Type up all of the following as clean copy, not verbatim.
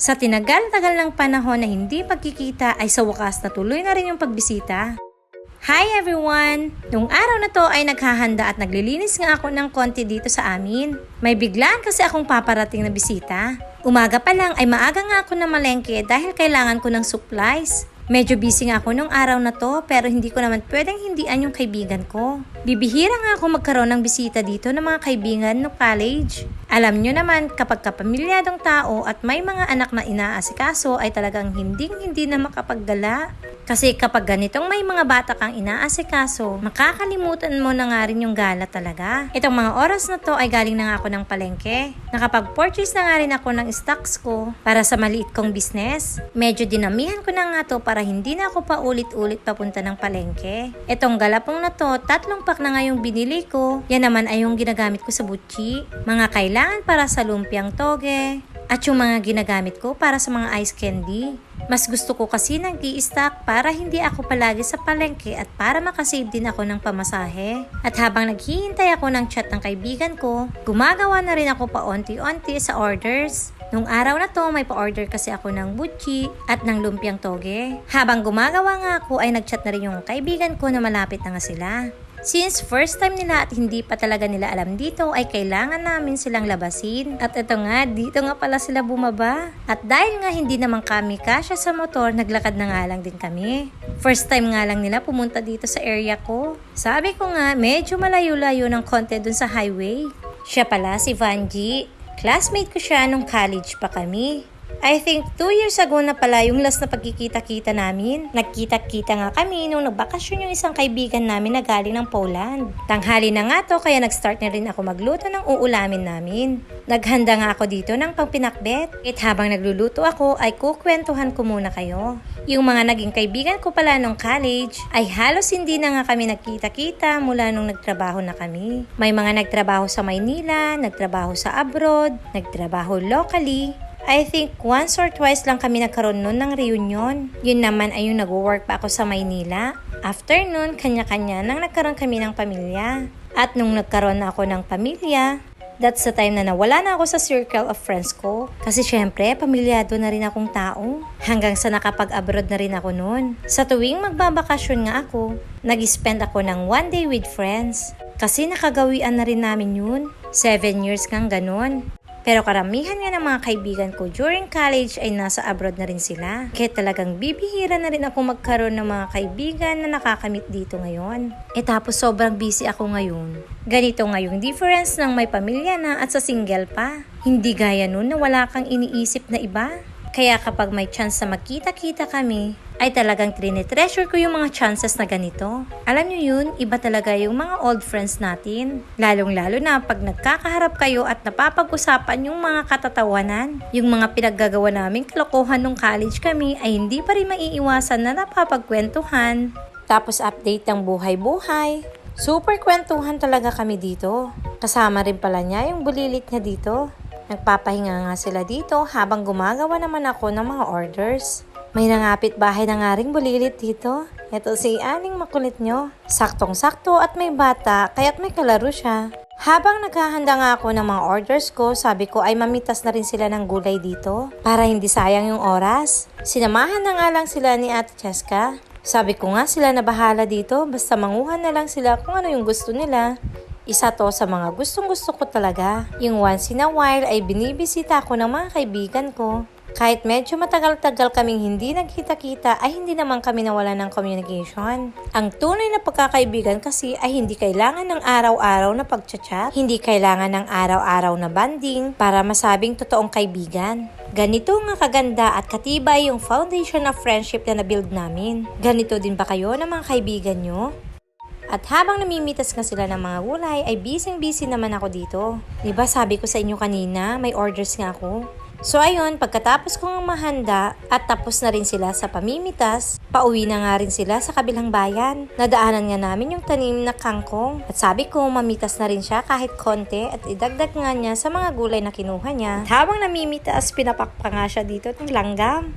Sa tinagal-tagal ng panahon na hindi pagkikita ay sa wakas natuloy na rin yung pagbisita. Hi everyone! Nung araw na to ay naghahanda at naglilinis nga ako ng konti dito sa amin. May biglaan kasi akong paparating na bisita. Umaga pa lang ay maaga nga ako na malengke dahil kailangan ko ng supplies. Medyo busy nga ako nung araw na to pero hindi ko naman pwedeng hindian yung kaibigan ko. Bibihira nga ako magkaroon ng bisita dito ng mga kaibigan no college. Alam nyo naman kapag kapamilyadong tao at may mga anak na inaasikaso ay talagang hindi na makapaggala. Kasi kapag ganitong may mga bata kang inaasikaso, makakalimutan mo na nga rin yung gala talaga. Itong mga oras na to ay galing na nga ako ng palengke. Nakapag-purchase na nga rin ako ng stocks ko para sa maliit kong business. Medyo dinamihan ko na nga to para hindi na ako paulit-ulit papunta ng palengke. Itong galapong na to, 3 pack na nga yung binili ko. Yan naman ay yung ginagamit ko sa butchi. Mga kailangan para sa lumpiang toge. At yung mga ginagamit ko para sa mga ice candy. Mas gusto ko kasi nag-i-stock para hindi ako palagi sa palengke at para makasave din ako ng pamasahe. At habang naghihintay ako ng chat ng kaibigan ko, gumagawa na rin ako paunti-unti sa orders. Nung araw na to, may pa-order kasi ako ng butchi at ng lumpiang toge. Habang gumagawa nga ako ay nag-chat na rin yung kaibigan ko na malapit na nga sila. Since first time nila at hindi pa talaga nila alam dito ay kailangan namin silang labasin. At ito nga, dito nga pala sila bumaba. At dahil nga hindi naman kami kasya sa motor, naglakad na nga lang din kami. First time nga lang nila pumunta dito sa area ko. Sabi ko nga, medyo malayo-layo ng konti dun sa highway. Siya pala si Vanji. Classmate ko siya nung college pa kami. I think 2 years ago na pala yung last na pagkikita-kita namin. Nagkita-kita nga kami nung nagbakasyon yung isang kaibigan namin na galing ng Poland. Tanghali na nga to kaya nag-start na rin ako magluto ng uulamin namin. Naghanda nga ako dito ng pangpinakbet. At habang nagluluto ako ay kukwentuhan ko muna kayo. Yung mga naging kaibigan ko pala nung college ay halos hindi na nga kami nagkita-kita mula nung nagtrabaho na kami. May mga nagtrabaho sa Maynila, nagtrabaho sa abroad, nagtrabaho locally. I think once or twice lang kami nagkaroon nun ng reunion. Yun naman ay yung nag-work pa ako sa Maynila. After nun, kanya-kanya nang nagkaroon kami ng pamilya. At nung nagkaroon na ako ng pamilya, that's the time na nawala na ako sa circle of friends ko. Kasi syempre, pamilyado na rin akong tao. Hanggang sa nakapag-abroad na rin ako nun. Sa tuwing magbabakasyon nga ako, nag-spend ako ng 1 day with friends. Kasi nakagawian na rin namin yun. 7 years kang ganun. Pero karamihan nga ng mga kaibigan ko during college ay nasa abroad na rin sila. Kaya talagang bibihira na rin ako magkaroon ng mga kaibigan na nakakamit dito ngayon. Tapos sobrang busy ako ngayon. Ganito nga yung difference ng may pamilya na at sa single pa. Hindi gaya nun na wala kang iniisip na iba. Kaya kapag may chance na magkita-kita kami, ay talagang treasure ko yung mga chances na ganito. Alam nyo yun, iba talaga yung mga old friends natin. Lalong-lalo na pag nagkakaharap kayo at napapag-usapan yung mga katatawanan. Yung mga pinaggagawa naming kalokohan nung college kami ay hindi pa rin maiiwasan na napapagkwentuhan. Tapos update ng buhay-buhay. Super kwentuhan talaga kami dito. Kasama rin pala niya yung bulilit niya dito. Nagpapahinga nga sila dito habang gumagawa naman ako ng mga orders. May nangapit bahay na nga ring bulilit dito. Ito si Aning makulit nyo. Saktong-sakto at may bata kaya't may kalaro siya. Habang naghahanda nga ako ng mga orders ko, sabi ko ay mamitas na rin sila ng gulay dito para hindi sayang yung oras. Sinamahan na nga lang sila ni Ate Cheska. Sabi ko nga sila na bahala dito basta manguha na lang sila kung ano yung gusto nila. Isa to sa mga gustong-gusto ko talaga. Yung once in a while ay binibisita ko ng mga kaibigan ko. Kahit medyo matagal-tagal kaming hindi nagkita-kita ay hindi naman kami nawala ng communication. Ang tunay na pagkakaibigan kasi ay hindi kailangan ng araw-araw na pagchat-chat. Hindi kailangan ng araw-araw na banding para masabing totoong kaibigan. Ganito nga kaganda at katibay yung foundation of friendship na nabuild namin. Ganito din ba kayo ng mga kaibigan nyo? At habang namimitas nga sila ng mga gulay ay busy naman ako dito. Diba sabi ko sa inyo kanina may orders nga ako. So ayun, pagkatapos kong mahanda at tapos na rin sila sa pamimitas, pauwi na nga rin sila sa kabilang bayan. Nadaanan nga namin yung tanim na kangkong. At sabi ko, mamitas na rin siya kahit konti at idagdag nga niya sa mga gulay na kinuha niya. At habang namimitas, pinapakpa nga siya dito ng langgam.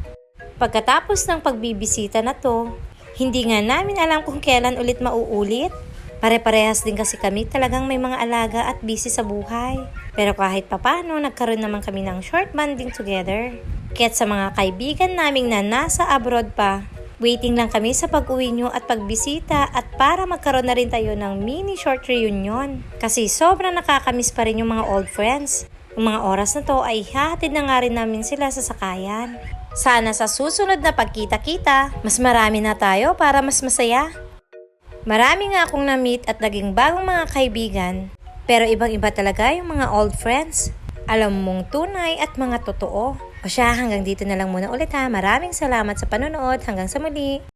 Pagkatapos ng pagbibisita na to, hindi nga namin alam kung kailan ulit mauulit. Pare-parehas din kasi kami talagang may mga alaga at busy sa buhay. Pero kahit papano, nagkaroon naman kami ng short bonding together. Kaya't sa mga kaibigan naming na nasa abroad pa, waiting lang kami sa pag-uwi nyo at pagbisita at para magkaroon na rin tayo ng mini short reunion. Kasi sobrang nakakamiss pa rin yung mga old friends. Yung mga oras na to ay hatid na nga rin namin sila sa sakayan. Sana sa susunod na pagkita-kita, mas marami na tayo para mas masaya. Marami nga akong na-meet at naging bagong mga kaibigan, pero ibang-iba talaga yung mga old friends. Alam mong tunay at mga totoo. O siya, hanggang dito na lang muna ulit ha. Maraming salamat sa panonood. Hanggang sa muli.